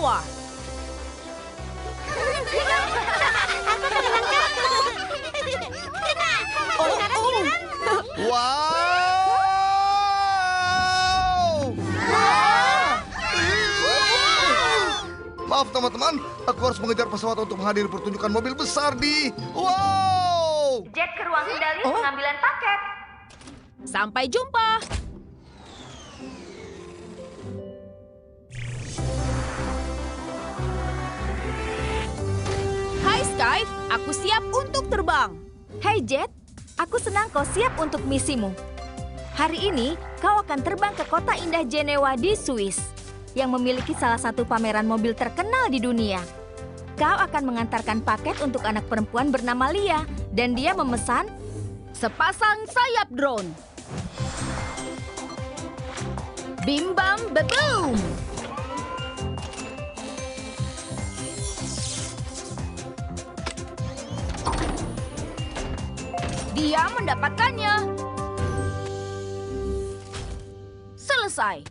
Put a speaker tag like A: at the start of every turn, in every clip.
A: semua.
B: Aku akan menangkapmu.
C: Wow! Maaf teman-teman, aku harus mengejar pesawat untuk menghadiri pertunjukan mobil besar di... Wow!
D: Jet ke ruang kendali pengambilan paket.
A: Sampai jumpa. Hai Sky, aku siap untuk terbang.
E: Hai Jet, aku senang kau siap untuk misimu. Hari ini, kau akan terbang ke kota indah Jenewa di Swiss, yang memiliki salah satu pameran mobil terkenal di dunia. Kau akan mengantarkan paket untuk anak perempuan bernama Lia, dan dia memesan
A: Sepasang sayap drone. Bim bam beboom. Dia mendapatkannya. Selesai.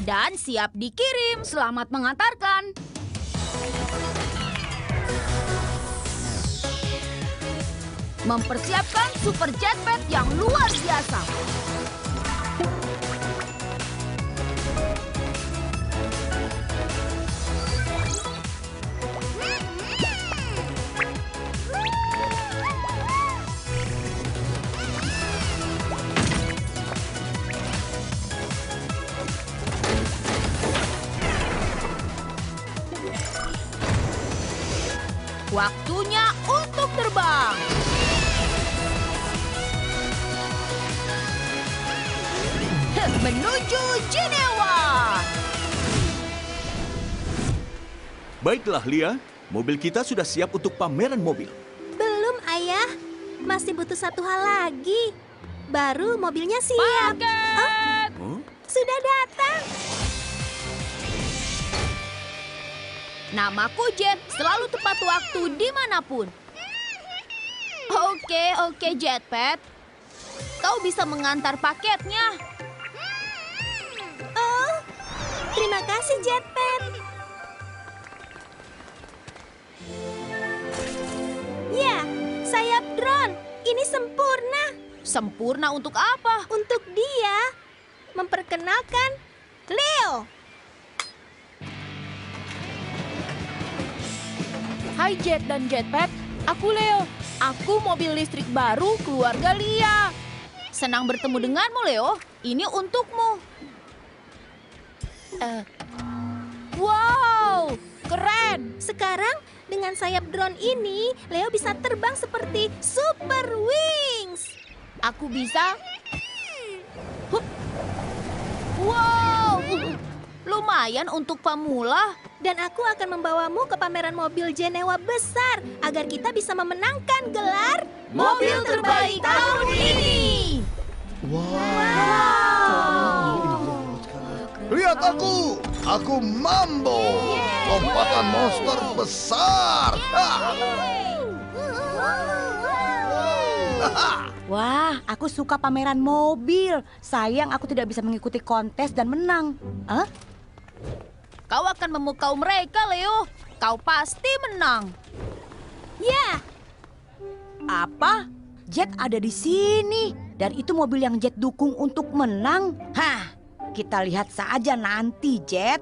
A: Dan siap dikirim. Selamat mengantarkan. Mempersiapkan super jetpack yang luar biasa. Waktunya untuk terbang. Menuju Jenewa.
F: Baiklah, Lia. Mobil kita sudah siap untuk pameran mobil.
B: Belum, Ayah. Masih butuh satu hal lagi. Baru mobilnya siap.
A: Paket.
B: Sudah datang.
A: Namaku Jet, selalu tepat waktu dimanapun. Oke, Jetpack. Kau bisa mengantar paketnya.
B: Oh, terima kasih, Jetpack. Ya, sayap drone. Ini sempurna.
A: Sempurna untuk apa?
B: Untuk dia, memperkenalkan Leo.
A: Hai Jet dan Jetpack, aku Leo. Aku mobil listrik baru keluarga Lia. Senang bertemu denganmu, Leo. Ini untukmu. Wow, keren.
B: Sekarang, dengan sayap drone ini, Leo bisa terbang seperti Super Wings.
A: Aku bisa. Hup. Wow, lumayan untuk pemula.
B: Dan aku akan membawamu ke pameran mobil Jenewa besar agar kita bisa memenangkan gelar
A: Mobil terbaik tahun ini.
C: Lihat aku! Aku Mambo! Lompatan monster besar!
G: Wah, aku suka pameran mobil. Sayang aku tidak bisa mengikuti kontes dan menang. Hah?
A: Kau akan memukau mereka, Leo. Kau pasti menang.
B: Ya,
G: Apa? Jet ada di sini. Dan itu mobil yang Jet dukung untuk menang. Hah, kita lihat saja nanti, Jet.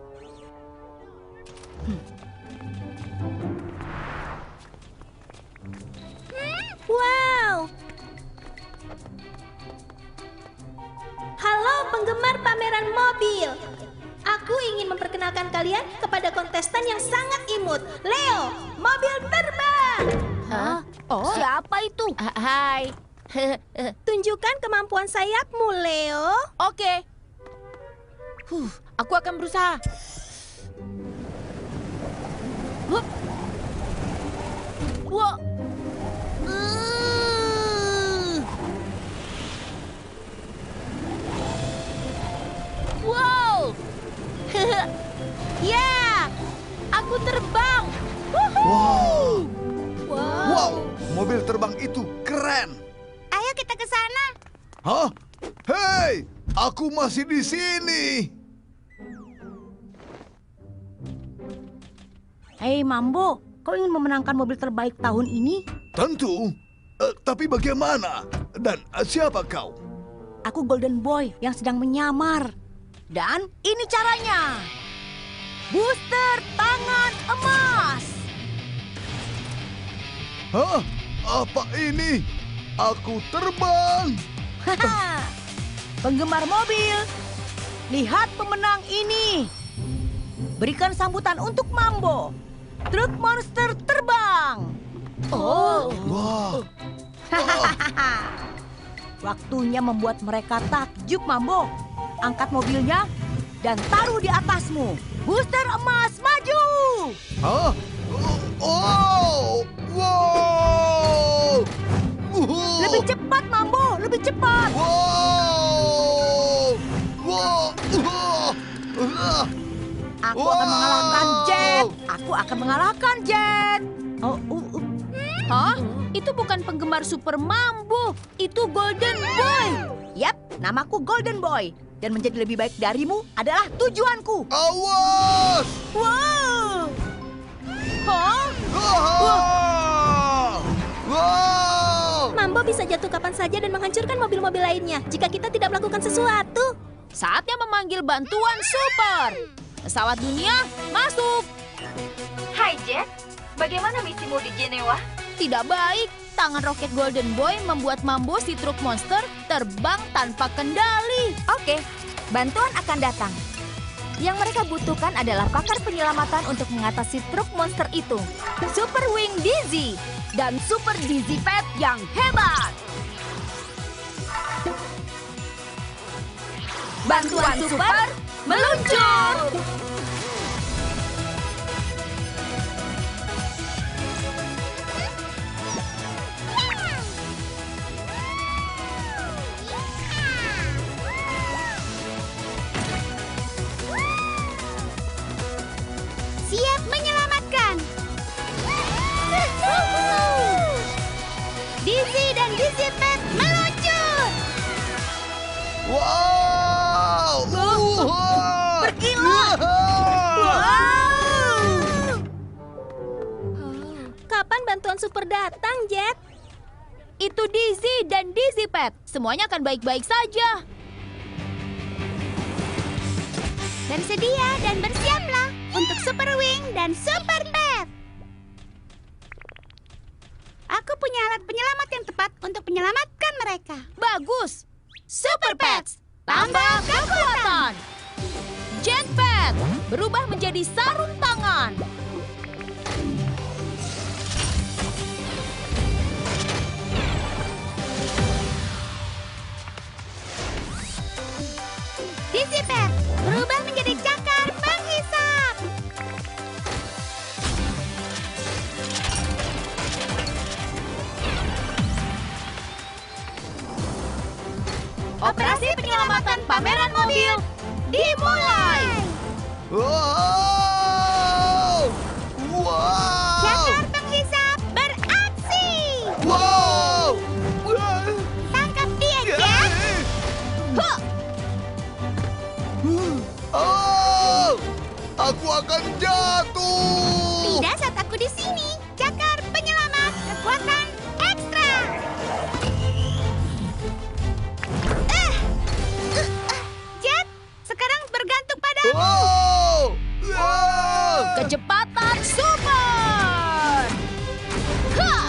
B: wow. Halo penggemar pameran mobil. Aku ingin memperkenalkan kalian kepada kontestan yang sangat imut. Leo, mobil terbang.
A: Hah? Oh, siapa itu? Hai.
B: Tunjukkan kemampuan sayapmu, Leo.
A: Oke. Aku akan berusaha. Hup. Wah. Wow. Ya, aku terbang.
C: Wow!
B: Wow.
C: Wow! Mobil terbang itu keren!
B: Ayo kita ke sana.
C: Hah? Hei! Aku masih di sini!
G: Hei Mambo, kau ingin memenangkan mobil terbaik tahun ini?
C: Tentu. Tapi bagaimana? Dan siapa kau?
G: Aku Golden Boy yang sedang menyamar. Dan ini caranya. Booster tangan emas.
C: Hah? Apa ini? Aku terbang.
G: Haha. Penggemar mobil, lihat pemenang ini. Berikan sambutan untuk Mambo. Truk monster terbang. Oh.
C: Wah.
G: Waktunya membuat mereka takjub, Mambo. Angkat mobilnya dan taruh di atasmu. Booster emas maju.
C: Hah? Oh! Wow!
G: Lebih cepat, Mambo. Lebih cepat.
C: Wow! Wow!
G: Aku akan mengalahkan Jet. Aku akan mengalahkan Jet. Oh,
A: Hah? Itu bukan penggemar Super Mambo. Itu Golden Boy.
G: Yap, namaku Golden Boy. Dan menjadi lebih baik darimu adalah tujuanku.
C: Awas!
G: Wow! Hah?
C: Wow!
B: Mambo bisa jatuh kapan saja dan menghancurkan mobil-mobil lainnya jika kita tidak melakukan sesuatu.
A: Saatnya memanggil bantuan Super. Pesawat dunia, masuk.
E: Hai Jet, bagaimana misimu di Jenewa?
A: Tidak baik. Tangan roket Golden Boy membuat Mambo si truk monster terbang tanpa kendali.
E: Oke, bantuan akan datang. Yang mereka butuhkan adalah pakar penyelamatan untuk mengatasi truk monster itu. Super Wing Dizzy dan Super Dizzy Pet yang hebat. Bantuan Super meluncur.
B: Siap menyelamatkan. Dizzy dan Dizzy Pet meluncur.
C: Wow!
G: Berkilat!
B: Kapan bantuan Super datang, Jet?
A: Itu Dizzy dan Dizzy Pet. Semuanya akan baik-baik saja.
B: Bersedia dan bersiaplah untuk Super Wing dan Super Pet. Aku punya alat penyelamat yang tepat untuk menyelamatkan mereka.
A: Bagus. Super Pets, tambah kekuatan. Jet Pet berubah menjadi sarung tangan.
B: Dizzy Pet berubah menjadi cakar penghisap.
A: Operasi penyelamatan pameran mobil dimulai.
C: Wow! Wow!
B: Cakar penghisap beraksi.
C: Wow!
B: Tangkap dia, Jet.
A: Huh.
C: Oh! Aku akan jatuh.
B: Tidak saat aku di sini. Cakar penyelamat kekuatan ekstra. Jet, sekarang bergantung padamu.
C: Wow! Wow!
A: Kecepatan super. Hah.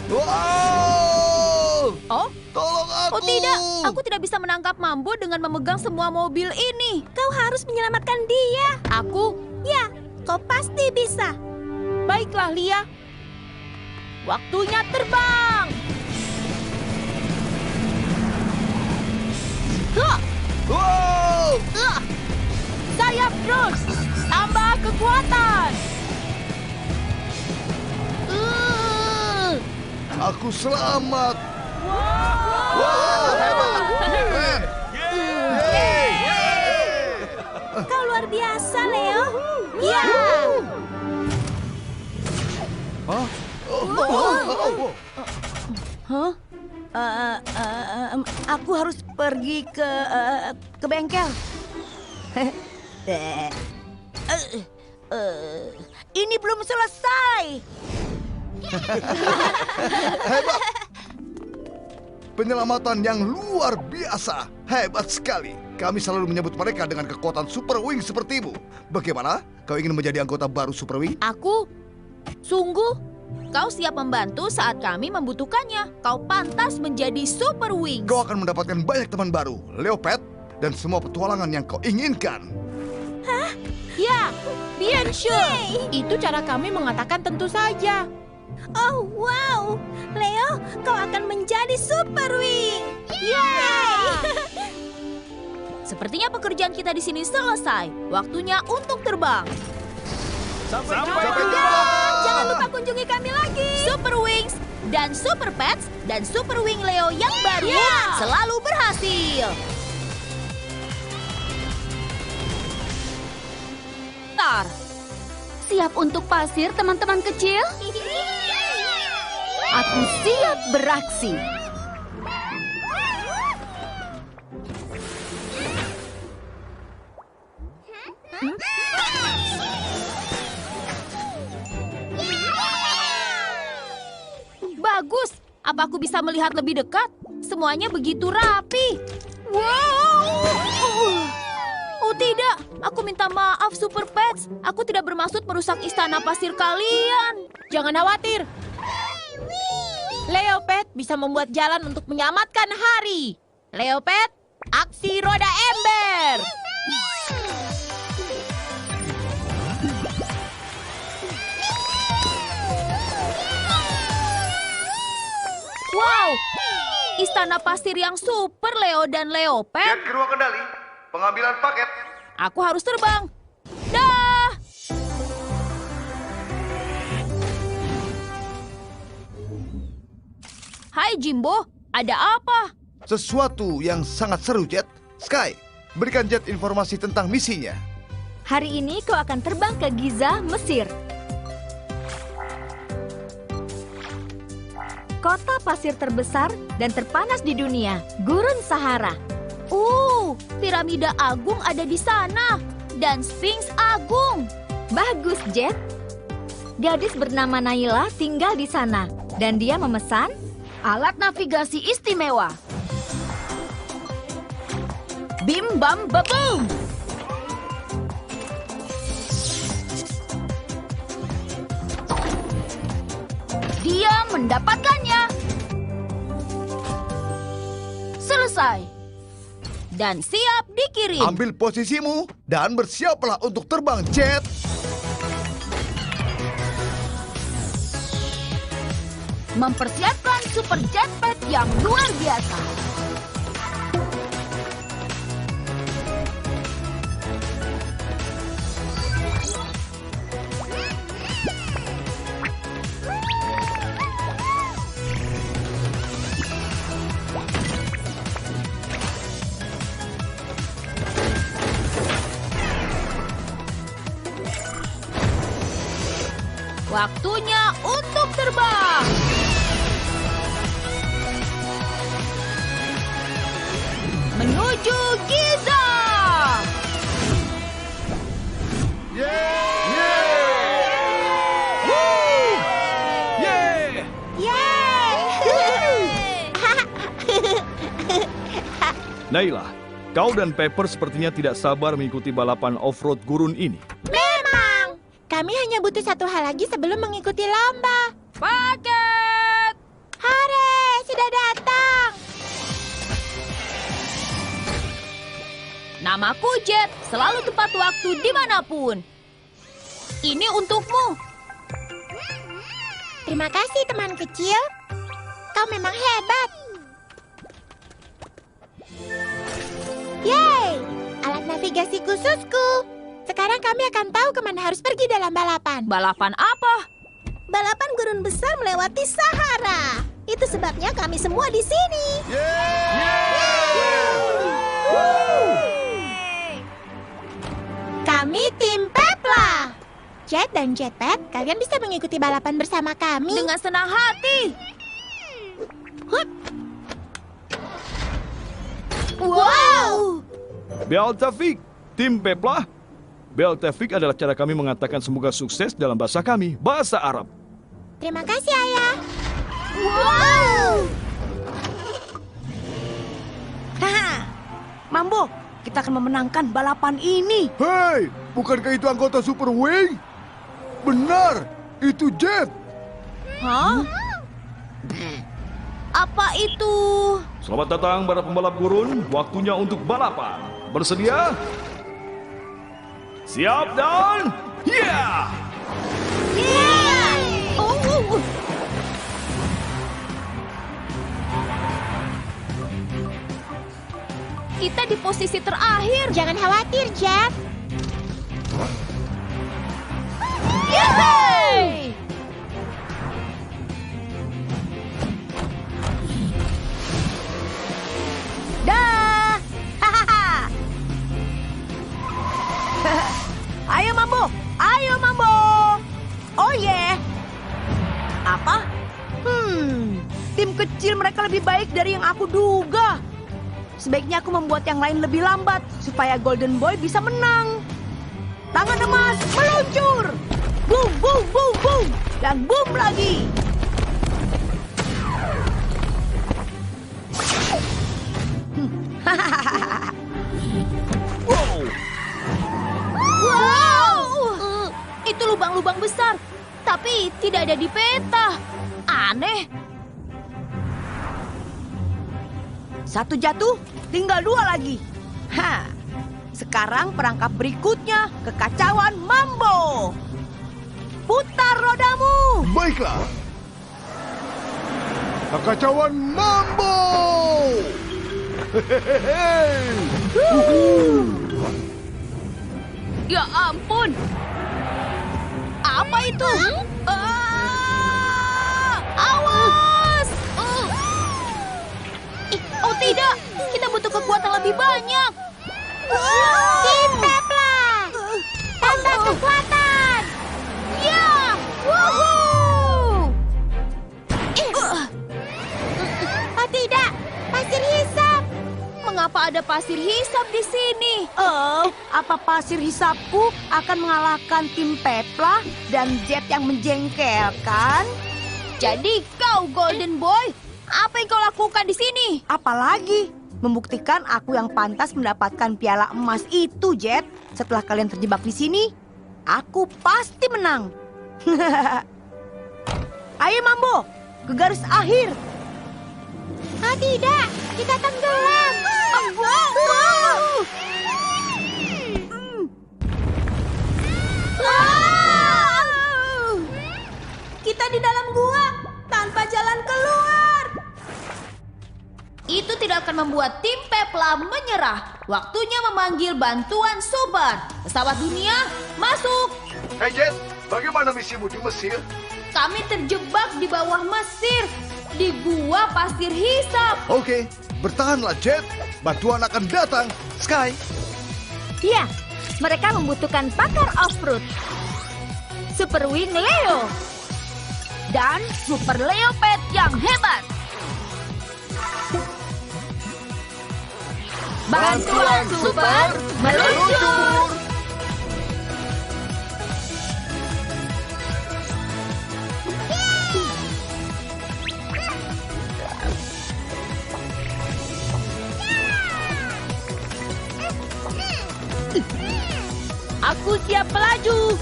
C: Wow!
A: Oh,
C: Tolong aku.
A: oh tidak. Aku tidak bisa menangkap Mambo dengan memegang semua mobil ini.
B: Kau harus menyelamatkan dia.
A: Aku,
B: Ya, kau pasti bisa.
A: baiklah Lia. Waktunya terbang. Hah.
C: Wow!
A: Sayap terus. Tambah kekuatan.
C: Aku selamat. Wow! Hebat. Keren.
B: Kau luar biasa, Leo. Ya.
C: Hah?
G: Hah? Aku harus pergi ke bengkel. Ini belum selesai.
C: Hebat! Penyelamatan yang luar biasa. Hebat sekali. Kami selalu menyebut mereka dengan kekuatan Super Wing sepertimu. Bagaimana? Kau ingin menjadi anggota baru Super Wing?
A: Aku? Sungguh? Kau siap membantu saat kami membutuhkannya. Kau pantas menjadi Super Wings.
C: Kau akan mendapatkan banyak teman baru, Leopard, dan semua petualangan yang kau inginkan.
A: Ya, bien sure. Itu cara kami mengatakan tentu saja.
B: Oh, wow. Leo, kau akan menjadi Super Wing.
A: Yeay! Sepertinya pekerjaan kita di sini selesai. Waktunya untuk terbang.
F: Sampai
C: jumpa!
B: Jangan lupa kunjungi kami lagi.
A: Super Wings dan Super Pets dan Super Wing Leo yang baru selalu berhasil.
E: Siap untuk pasir, teman-teman kecil? Aku siap beraksi.
A: Bagus. Apa aku bisa melihat lebih dekat? Semuanya begitu rapi. Wow! Oh tidak, aku minta maaf Super Pets. Aku tidak bermaksud merusak istana pasir kalian. Jangan khawatir. Leopard bisa membuat jalan untuk menyelamatkan hari. Leopard, aksi roda ember. Wow, istana pasir yang super Leo dan Leopard.
C: Jet ke ruang kendali, pengambilan paket.
A: Aku harus terbang. Dah. Hai Jimbo, ada apa?
C: Sesuatu yang sangat seru, Jet. Sky, berikan Jet informasi tentang misinya.
E: Hari ini kau akan terbang ke Giza, Mesir. Kota pasir terbesar dan terpanas di dunia, Gurun Sahara.
A: Piramida Agung ada di sana. Dan Sphinx Agung.
E: Bagus, Jet. Gadis bernama Naila tinggal di sana. Dan dia memesan alat navigasi istimewa. Bim bam babum. Dia mendapatkannya.
A: Selesai. Dan siap dikirim.
C: Ambil posisimu dan bersiaplah untuk terbang, Jet.
E: Mempersiapkan super jetpack yang luar biasa.
A: Waktunya untuk terbang. Menuju Giza.
F: Naila, kau dan Pepper sepertinya tidak sabar mengikuti balapan off-road gurun ini.
B: Memang. Kami hanya butuh satu hal lagi sebelum mengikuti lomba.
A: Paket.
B: Hore, sudah datang.
A: Namaku Jet, selalu tepat waktu dimanapun. Ini untukmu.
B: Terima kasih teman kecil. Kau memang hebat. Yeay, alat navigasi khususku. Sekarang kami akan tahu kemana harus pergi dalam balapan.
A: Balapan apa?
B: Balapan gurun besar melewati Sahara. Itu sebabnya kami semua di sini. Kami tim Pepla. Jet dan Jetpack, kalian bisa mengikuti balapan bersama kami.
A: Dengan senang hati.
B: Hup. Wow.
F: Bial Taufik, tim Pepla. Bel Tevfik adalah cara kami mengatakan semoga sukses dalam bahasa kami, bahasa Arab.
B: Terima kasih, Ayah.
A: Wow!
G: Haha. Mambo, kita akan memenangkan balapan ini.
C: Hei, bukankah itu anggota Super Wing? Benar, itu Jet.
A: Hah? Apa itu?
F: Selamat datang para pembalap gurun, waktunya untuk balapan. Bersedia? Siap dan... Ya!
A: Oh. Kita di posisi terakhir.
B: Jangan khawatir, Jeff.
A: Yeay!
G: Dah. Hahaha. Ayo Mambo, ayo Mambo. Oh yeah. Apa? Tim kecil mereka lebih baik dari yang aku duga. Sebaiknya aku membuat yang lain lebih lambat supaya Golden Boy bisa menang. Tangan emas meluncur. Boom, boom, boom, boom. Dan boom lagi.
F: Wow!
A: Wow! Itu lubang-lubang besar, tapi tidak ada di peta. Aneh.
G: Satu jatuh, tinggal 2 lagi. Sekarang perangkap berikutnya, kekacauan Mambo. Putar rodamu.
C: Baiklah. Kekacauan Mambo. Hehehe.
A: Ya ampun. Apa itu? Awas! Oh tidak, kita butuh kekuatan lebih banyak.
B: Tim Pepla. Tambah kekuatan.
A: Ya! Woohoo!
B: Oh tidak, pasir hisap.
A: Mengapa ada pasir hisap di sini?
G: Oh, apa pasir hisapku akan mengalahkan tim Pepla dan Jet yang menjengkelkan?
A: Jadi kau Golden Boy, apa yang kau lakukan di sini?
G: Apalagi membuktikan aku yang pantas mendapatkan piala emas itu, Jet. Setelah kalian terjebak di sini, aku pasti menang. Ayo Mambo, ke garis akhir.
B: Oh tidak, kita tenggelam.
A: Kita di dalam gua tanpa jalan keluar. Itu tidak akan membuat tim Pepla menyerah. Waktunya memanggil bantuan super. Pesawat dunia, masuk.
C: Hey Jet, bagaimana misimu di Mesir?
A: Kami terjebak di bawah Mesir, di gua pasir hisap.
C: Oke, bertahanlah Jet. Bantuan akan datang. Sky.
E: Ya, mereka membutuhkan pakar off-road. Super Wing Leo. Dan Super Leopard yang hebat. Bantuan super meluncur.
A: Aku siap melaju.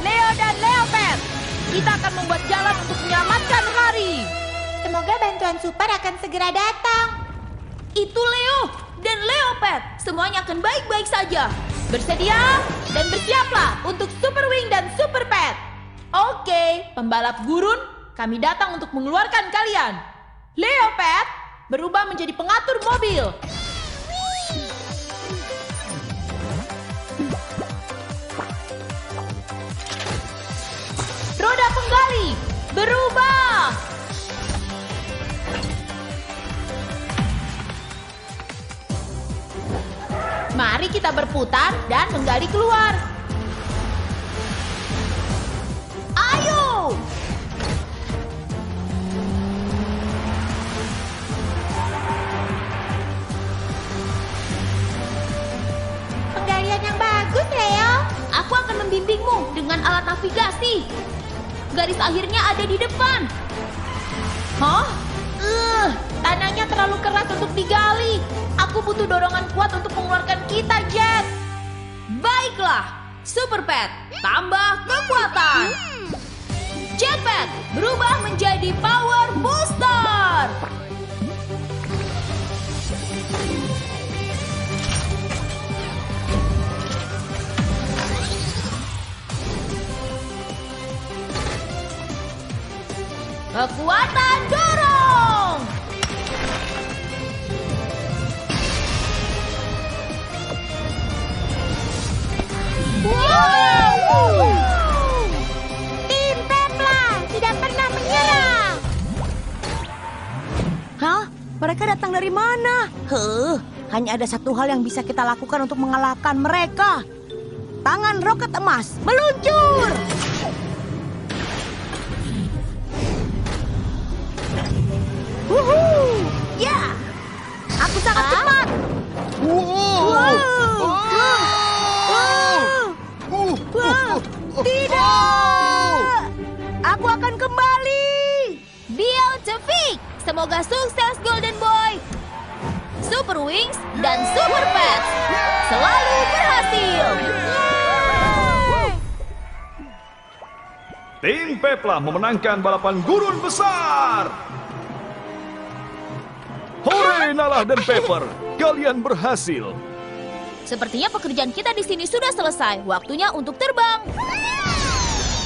A: Leo dan Leopard, kita akan membuat jalan untuk menyelamatkan hari.
B: Semoga bantuan super akan segera datang.
A: Itu Leo dan Leopard, semuanya akan baik-baik saja. Bersedia dan bersiaplah untuk Super Wing dan Super Pet. Oke, pembalap gurun, kami datang untuk mengeluarkan kalian. Leopard berubah menjadi pengatur mobil. Roda penggali berubah. Mari kita berputar dan menggali keluar. Ayo! dengan alat navigasi. Garis akhirnya ada di depan.
B: Hah? Tanahnya terlalu keras untuk digali. Aku butuh dorongan kuat untuk mengeluarkan kita, Jet.
A: Baiklah, Super Pet, tambah kekuatan. Jetpack berubah menjadi Power Booster. Kekuatan dorong.
B: Wow! Tim Pepla tidak pernah menyerah.
G: Hah? Mereka datang dari mana? Hanya ada satu hal yang bisa kita lakukan untuk mengalahkan mereka. Tangan roket emas, meluncur! Wuhu! Ya! Aku sangat cepat! Tidak! Aku akan kembali!
A: Beyond the Peak. Semoga sukses Golden Boy. Super Wings dan Super Pets selalu berhasil.
F: Tim Pepla memenangkan balapan gurun besar. Hore Nala dan Pepper, kalian berhasil.
A: Sepertinya pekerjaan kita di sini sudah selesai. Waktunya untuk terbang.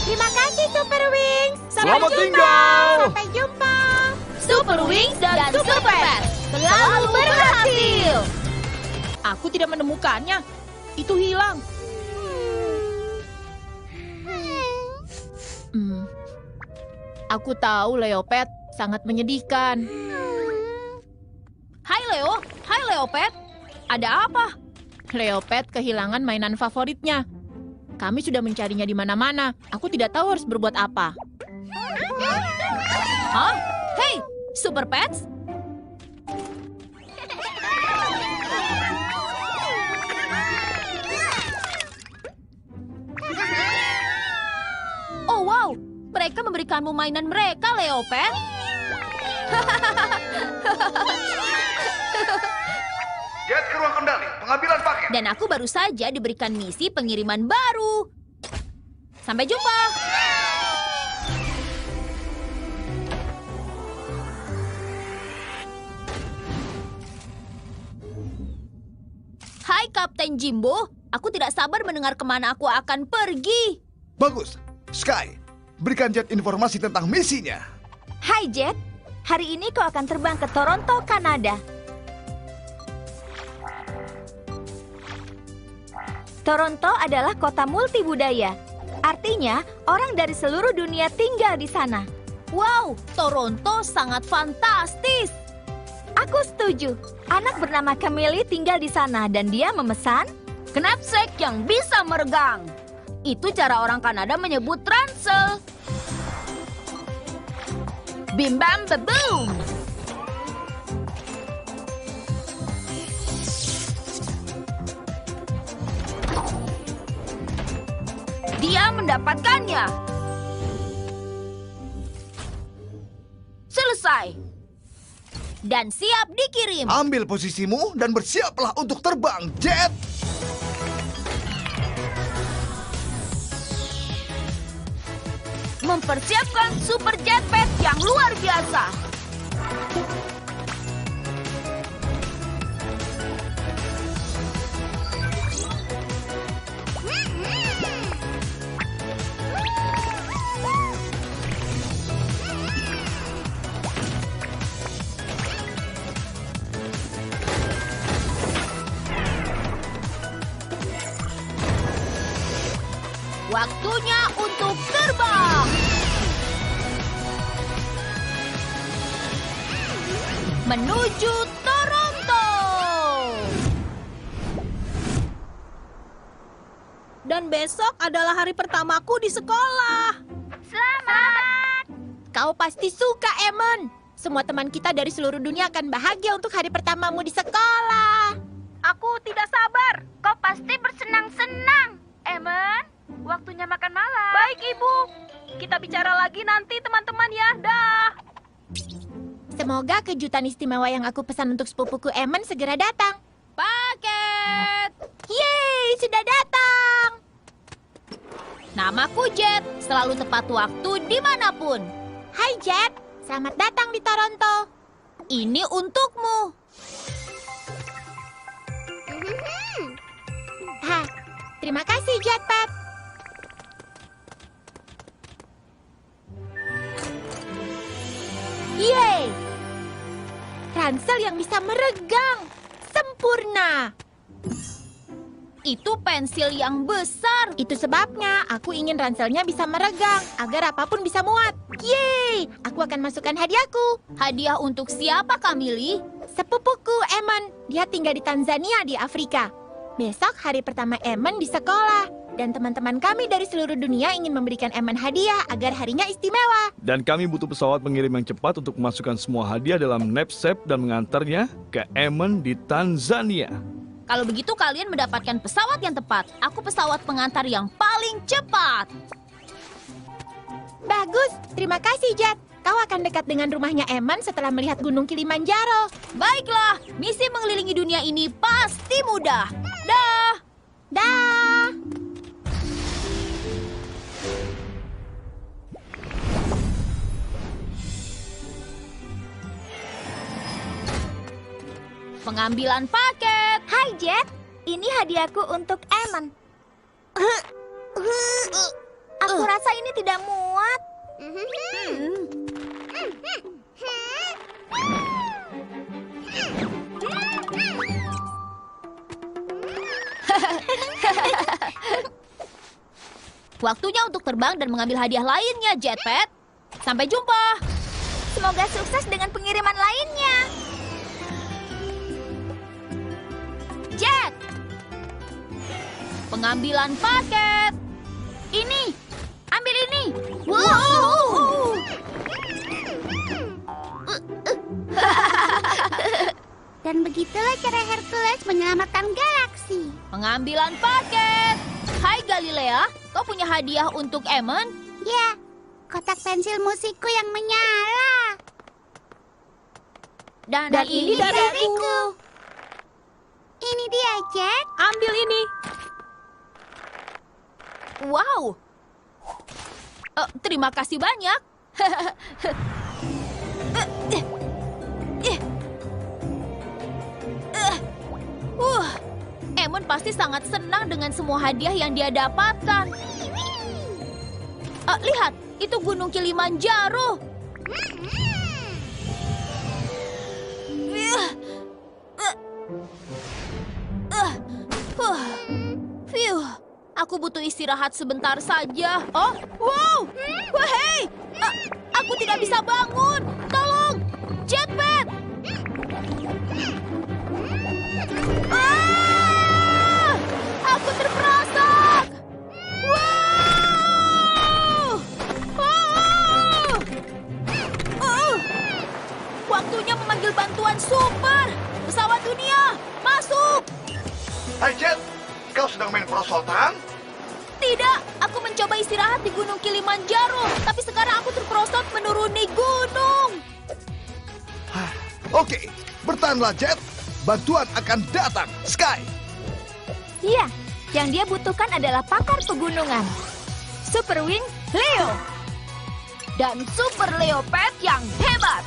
B: Terima kasih Super Wings.
F: Selamat tinggal.
B: Sampai jumpa.
A: Super Wings dan Super Pets selalu berhasil.
B: Aku tidak menemukannya. Itu hilang. Aku tahu Leopet sangat menyedihkan.
A: Hai Leo, hai Leopet. Ada apa?
B: Leopet kehilangan mainan favoritnya. Kami sudah mencarinya di mana-mana. Aku tidak tahu harus berbuat apa.
A: Hah? Hei, Super Pets? Oh wow, mereka memberikanmu mainan mereka, Leopet.
C: Jet ke ruang kendali, pengambilan paket.
A: Dan aku baru saja diberikan misi pengiriman baru. Sampai jumpa. Hai Kapten Jimbo, aku tidak sabar mendengar kemana aku akan pergi.
C: Bagus. Sky, berikan Jet informasi tentang misinya.
E: Hai Jet, hari ini kau akan terbang ke Toronto, Kanada. Toronto adalah kota multibudaya. Artinya, orang dari seluruh dunia tinggal di sana.
A: Wow, Toronto sangat fantastis.
E: Aku setuju. Anak bernama Camille tinggal di sana dan dia memesan
A: Knapsack yang bisa meregang. Itu cara orang Kanada menyebut ransel. Bim bam baboom. Dia mendapatkannya. Selesai. Dan siap dikirim.
C: Ambil posisimu dan bersiaplah untuk terbang, Jet.
A: Mempersiapkan super jetpack yang luar biasa. Waktunya untuk terbang. Menuju Toronto.
B: Dan besok adalah hari pertamaku di sekolah.
D: Selamat!
B: Kau pasti suka, Emon. Semua teman kita dari seluruh dunia akan bahagia untuk hari pertamamu di sekolah.
D: Aku tidak sabar. Kau pasti bersenang-senang, Emon. waktunya makan malam.
G: Baik, Ibu. Kita bicara lagi nanti, teman-teman ya. Dah.
B: Semoga kejutan istimewa yang aku pesan untuk sepupuku Emen segera datang.
A: Paket!
B: Yeay, sudah datang.
A: Namaku Jet, selalu tepat waktu dimanapun.
B: Hai Jet, selamat datang di Toronto.
A: Ini untukmu.
B: Hah, terima kasih Jetpack. Yeay! Ransel yang bisa meregang. Sempurna.
A: Itu pensil yang besar.
B: Itu sebabnya aku ingin ranselnya bisa meregang agar apapun bisa muat. Yeay! Aku akan masukkan hadiahku.
A: Hadiah untuk siapa, Kamili?
B: Sepupuku Emen, dia tinggal di Tanzania di Afrika. Besok hari pertama Emen di sekolah. Dan teman-teman kami dari seluruh dunia ingin memberikan Emen hadiah agar harinya istimewa.
F: Dan kami butuh pesawat pengirim yang cepat untuk memasukkan semua hadiah dalam knapsack dan mengantarnya ke Emen di Tanzania.
A: Kalau begitu kalian mendapatkan pesawat yang tepat. Aku pesawat pengantar yang paling cepat.
B: Bagus, terima kasih Jet. Kau akan dekat dengan rumahnya Emen setelah melihat Gunung Kilimanjaro.
A: Baiklah, misi mengelilingi dunia ini pasti mudah. Dah.
B: Dah.
A: Pengambilan paket.
E: Hai Jet, ini hadiahku untuk Emen. Aku rasa ini tidak muat.
A: Waktunya untuk terbang dan mengambil hadiah lainnya, Jetpack. Sampai jumpa.
E: Semoga sukses dengan pengiriman lainnya. Jet,
A: Pengambilan paket.
E: ini, ambil ini.
A: Wow.
D: Dan begitulah cara Hercules menyelamatkan galaksi.
A: Pengambilan paket. Hai Galilea, kau punya hadiah untuk Emen?
D: Ya, kotak pensil musikku yang menyala.
A: Dan
B: ini dariku.
D: Ini dia, Jack.
G: Ambil ini.
A: Wow. Terima kasih banyak. Emen pasti sangat senang dengan semua hadiah yang dia dapatkan. Lihat, itu Gunung Kilimanjaro. Phew, aku butuh istirahat sebentar saja. Oh, wow, hei, aku tidak bisa bangun. Tolong, Jetpack. Aku terperosok. Waktunya memanggil bantuan super. Pesawat dunia, masuk.
C: Hai Jet, kau sedang main perosotan?
A: Tidak, aku mencoba istirahat di Gunung Kilimanjaro. Tapi sekarang aku terperosok menuruni gunung.
C: Oke, bertahanlah Jet. Bantuan akan datang. Sky.
E: Iya, yang dia butuhkan adalah pakar pegunungan. Super Wing Leo.
A: Dan Super Leopard yang hebat.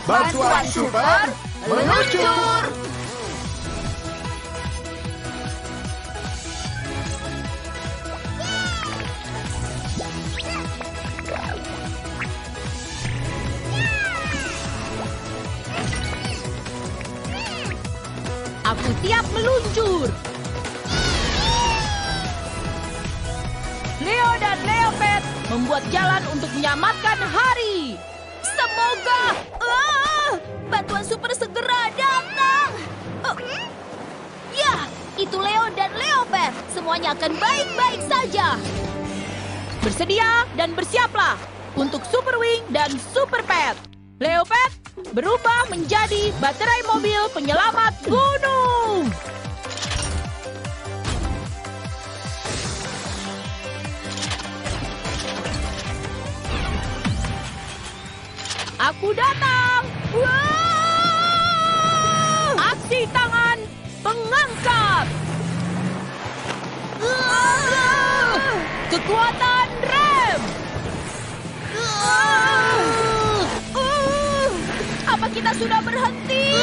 C: Bantuan super meluncur.
G: Aku siap meluncur. Leo dan Leopard membuat jalan untuk menyelamatkan hari.
A: Semoga bantuan super segera datang. Ya, itu Leo dan Leopard. Semuanya akan baik-baik saja.
G: Bersedia dan bersiaplah untuk Super Wing dan Super Pet. Leopard berubah menjadi baterai mobil penyelamat gunung.
B: Aku datang! Wow! Aksi tangan pengangkat! Kekuatan rem!
A: Apa kita sudah berhenti?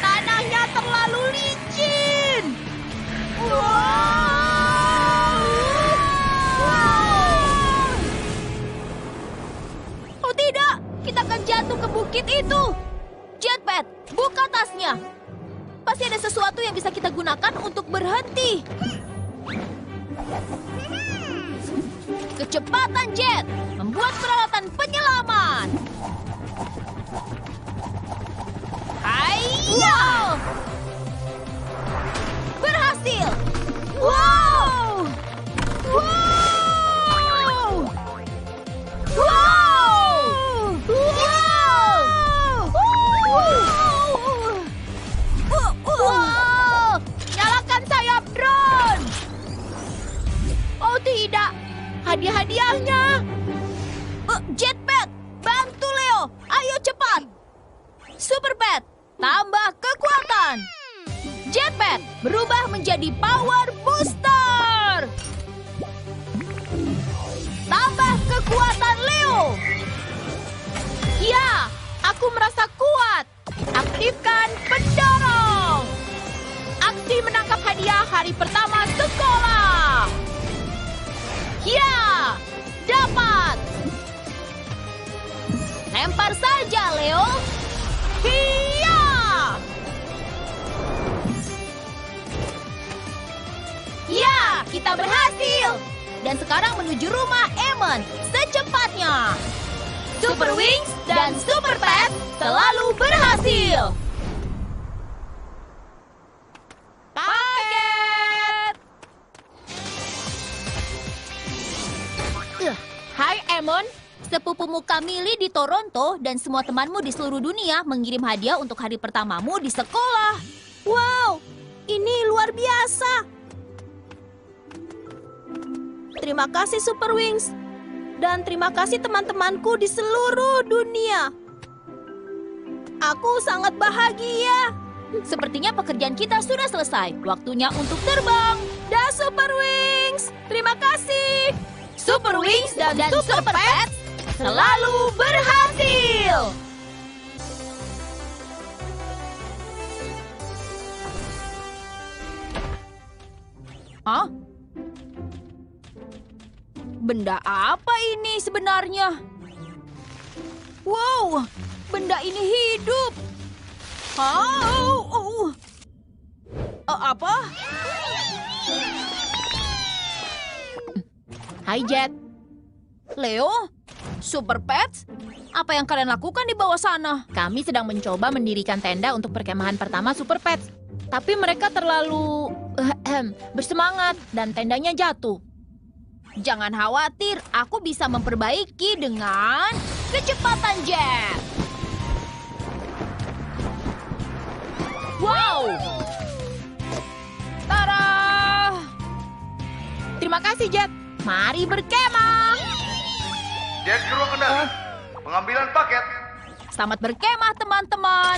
B: Tanahnya terlalu licin!
A: Oh tidak, kita akan jatuh ke bukit itu. Jetpad, buka tasnya. Pasti ada sesuatu yang bisa kita gunakan untuk berhenti. Kecepatan jet membuat peralatan penyelaman. Ayo! Berhasil! Wow! Wow! Wow!
B: Wow! Nyalakan sayap drone! Oh tidak, hadiah-hadiahnya!
A: Jetpad, bantu Leo! Ayo cepat! Super Pet, tambah kekuatan! Jetpad berubah menjadi Power Booster! Tambah kekuatan Leo!
B: Ya, aku merasa kuat. Aktifkan pendorong. Aksi menangkap hadiah hari pertama sekolah. Ya, dapat.
A: Lempar saja, Leo!
B: Hiya!
A: Ya, kita berhasil! Dan sekarang menuju rumah Emon secepatnya! Super Wings dan Super Pet selalu berhasil!
B: Paket! Hai, Emon.
A: Sepupumu Camille di Toronto dan semua temanmu di seluruh dunia mengirim hadiah untuk hari pertamamu di sekolah. Wow, ini luar biasa. Terima kasih Super Wings. Dan terima kasih teman-temanku di seluruh dunia. Aku sangat bahagia. Sepertinya pekerjaan kita sudah selesai. Waktunya untuk terbang. Dah Super Wings. Terima kasih. Super Wings dan Super Pet selalu berhasil. Hah? Benda apa ini sebenarnya? Wow, benda ini hidup. Apa?
B: Hai, Jet.
A: Leo? Super Pets? Apa yang kalian lakukan di bawah sana?
B: Kami sedang mencoba mendirikan tenda untuk perkemahan pertama Super Pets. Tapi mereka terlalu bersemangat dan tendanya jatuh.
A: Jangan khawatir, aku bisa memperbaiki dengan kecepatan jet. Wow! Tara!
B: Terima kasih, Jet. Mari berkemah.
C: Jet ke ruang kendali. Pengambilan paket.
A: Selamat berkemah, teman-teman.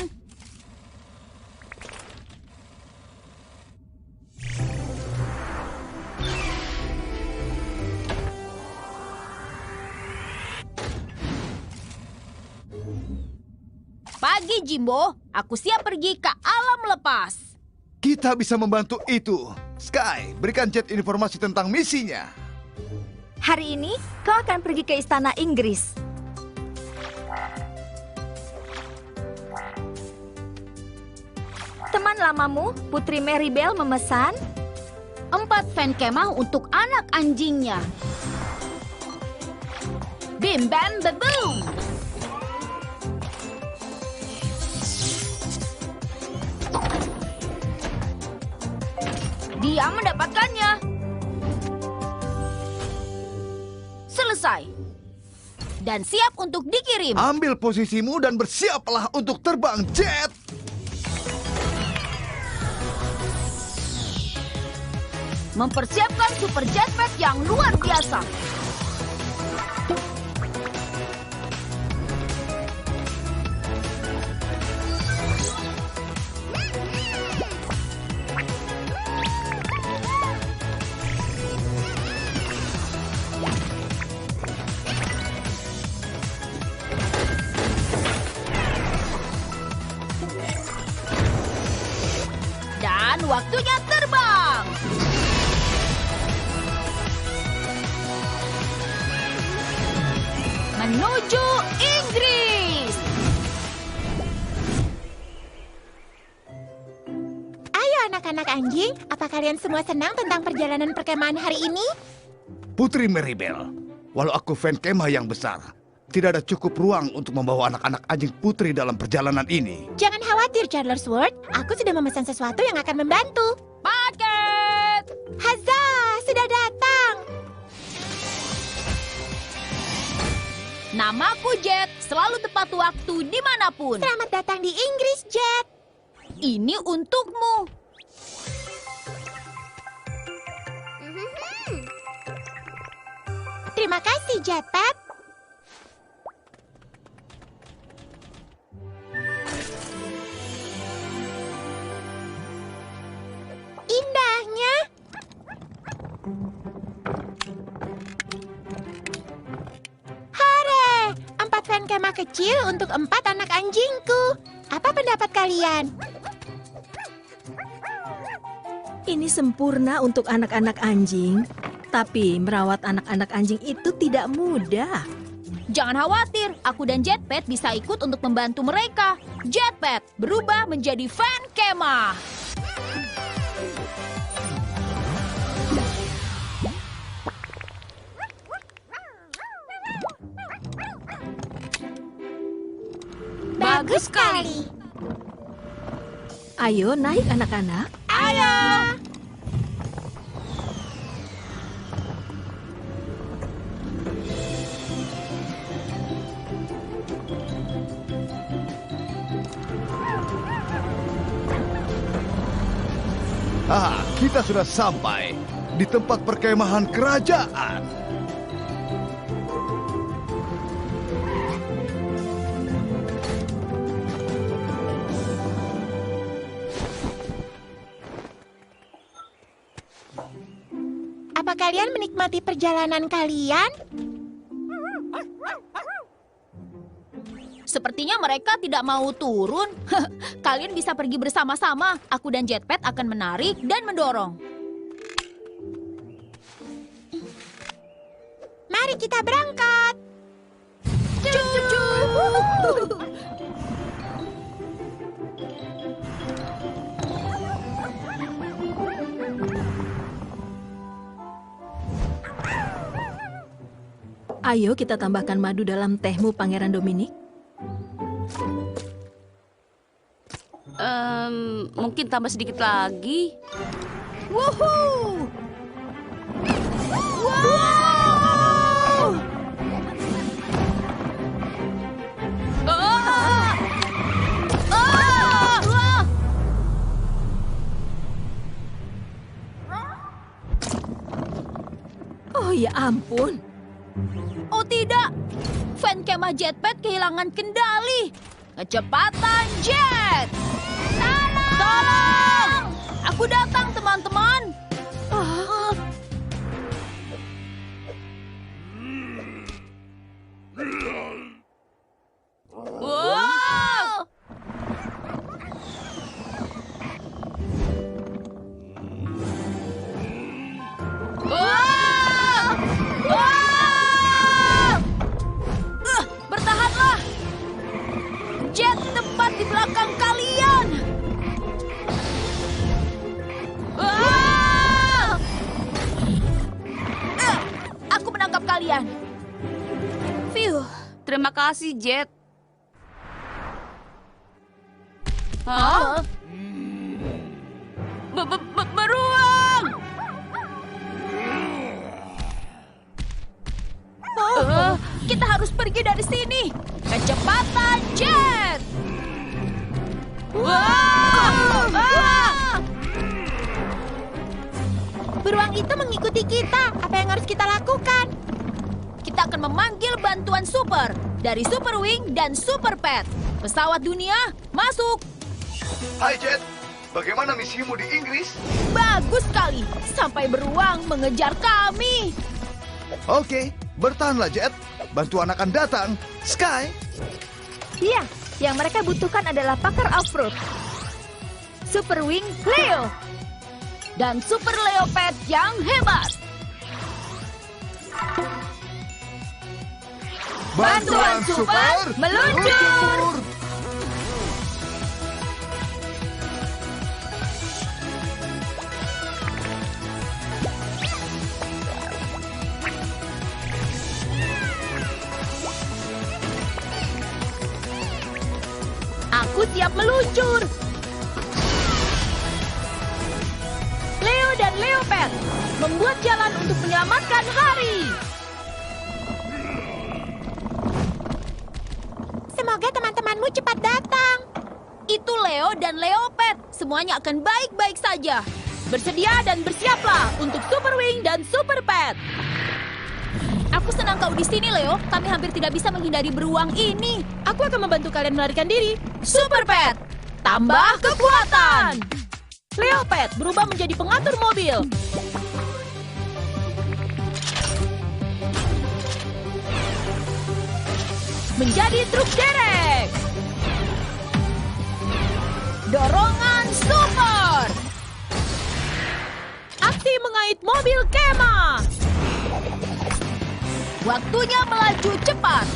A: Pagi, Jimbo. Aku siap pergi ke alam lepas.
C: Kita bisa membantu itu. Sky, berikan Jet informasi tentang misinya.
E: Hari ini kau akan pergi ke istana Inggris. Teman lamamu, Putri Maribel memesan
A: 4 fan kemah untuk anak anjingnya. Bim bam baboom. Dia mendapatkannya. Selesai. Dan siap untuk dikirim.
C: Ambil posisimu dan bersiaplah untuk terbang, Jet.
A: Mempersiapkan super jetpack yang luar biasa. waktunya terbang. Menuju Inggris.
B: Ayo anak-anak anjing, apa kalian semua senang tentang perjalanan perkemahan hari ini?
C: Putri Maribel, walau aku fan kemah yang besar, tidak ada cukup ruang untuk membawa anak-anak anjing putri dalam perjalanan ini.
B: Jangan khawatir, Charlersworth. Aku sudah memesan sesuatu yang akan membantu.
A: Paket.
B: Hazza, sudah datang.
A: Namaku Jet, selalu tepat waktu dimanapun.
B: Selamat datang di Inggris, Jet.
A: Ini untukmu.
B: Terima kasih, Jetpack. Indahnya. Hore! 4 fan kemah kecil untuk 4 anak anjingku. Apa pendapat kalian?
H: Ini sempurna untuk anak-anak anjing, tapi merawat anak-anak anjing itu tidak mudah.
A: Jangan khawatir, aku dan Jetpet bisa ikut untuk membantu mereka. Jetpet berubah menjadi fan kemah.
B: Bagus sekali.
H: Ayo naik anak-anak.
B: Ayo.
C: Kita sudah sampai di tempat perkemahan kerajaan.
B: Apa kalian menikmati perjalanan kalian?
A: Sepertinya mereka tidak mau turun. Kalian bisa pergi bersama-sama. Aku dan Jetpet akan menarik dan mendorong.
B: Mari kita berangkat.
A: Cucu.
H: Ayo kita tambahkan madu dalam tehmu, Pangeran Dominic.
I: Mungkin tambah sedikit lagi.
A: Woohoo! Wow! Ah! Ah!
H: Oh ya ampun.
A: Oh tidak, fan kemah Jetpet kehilangan kendali. Kecepatan jet! Tolong! Aku datang, teman-teman. Wow! Bertahanlah! Jet tepat di belakang kalian! Aku menangkap kalian. Phew.
I: Terima kasih, Jet.
A: Hah?
I: Beruang!
A: Kita harus pergi dari sini. Kecepatan jet!
B: Beruang itu mengikuti kita. Apa yang harus kita lakukan?
A: Kita akan memanggil bantuan super dari Super Wing dan Super Pet. Pesawat dunia, masuk!
C: Hai Jet, bagaimana misimu di Inggris?
A: Bagus sekali, sampai beruang mengejar kami.
C: Oke, bertahanlah Jet. Bantuan akan datang. Sky.
E: Iya, yang mereka butuhkan adalah pakar off-road. Super Wing Cleo.
A: dan Super Leo Pet yang hebat.
C: Bantuan super meluncur.
G: Aku siap meluncur. Leo dan Leopard membuat jalan untuk menyelamatkan hari.
B: Semoga teman-temanmu cepat datang.
A: Itu Leo dan Leopard. Semuanya akan baik-baik saja.
G: Bersedia dan bersiaplah untuk Super Wing dan Super Pet.
A: Aku senang kau di sini, Leo. Kami hampir tidak bisa menghindari beruang ini.
G: Aku akan membantu kalian melarikan diri.
A: Super Pet,
G: Tambah kekuatan. Leopard berubah menjadi pengatur mobil. Menjadi truk derek.
A: dorongan super.
G: Aksi mengait mobil kemah.
A: Waktunya melaju cepat.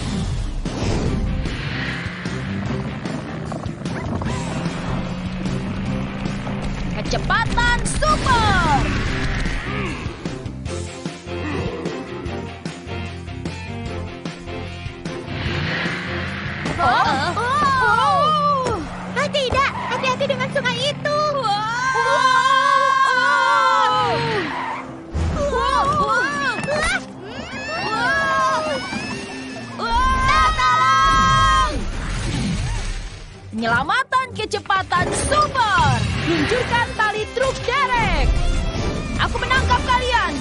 A: Kecepatan super.
B: Oh, tidak, hati-hati dengan sungai itu.
A: Penyelamatan kecepatan super.
G: Luncurkan tali truk derek.
A: Aku menangkap kalian.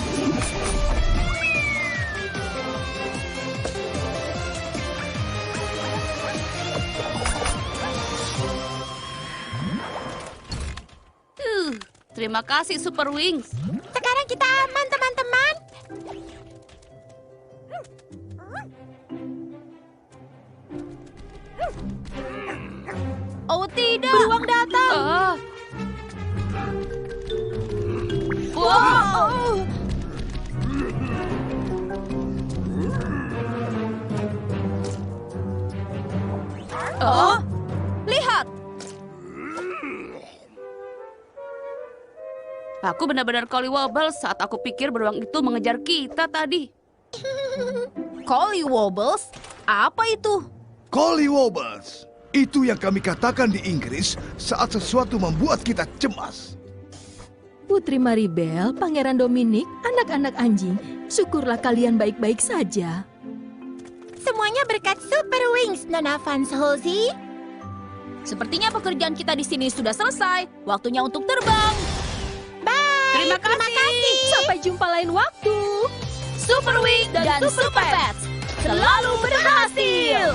I: Terima kasih Super Wings.
B: Sekarang kita aman, teman-teman.
A: Oh tidak.
G: Beruang datang.
A: Wow. Oh, lihat.
I: Aku benar-benar collywobble saat aku pikir beruang itu mengejar kita tadi.
A: Collywobbles? Apa itu?
C: Collywobbles. Itu yang kami katakan di Inggris saat sesuatu membuat kita cemas.
H: Putri Maribel, Pangeran Dominic, anak-anak anjing, syukurlah kalian baik-baik saja.
B: Semuanya berkat Super Wings, Nona Van Halsey.
A: Sepertinya pekerjaan kita di sini sudah selesai. Waktunya untuk terbang.
B: Bye.
I: Terima kasih.
H: Sampai jumpa lain waktu.
A: Super Wing dan Super Pets selalu berhasil.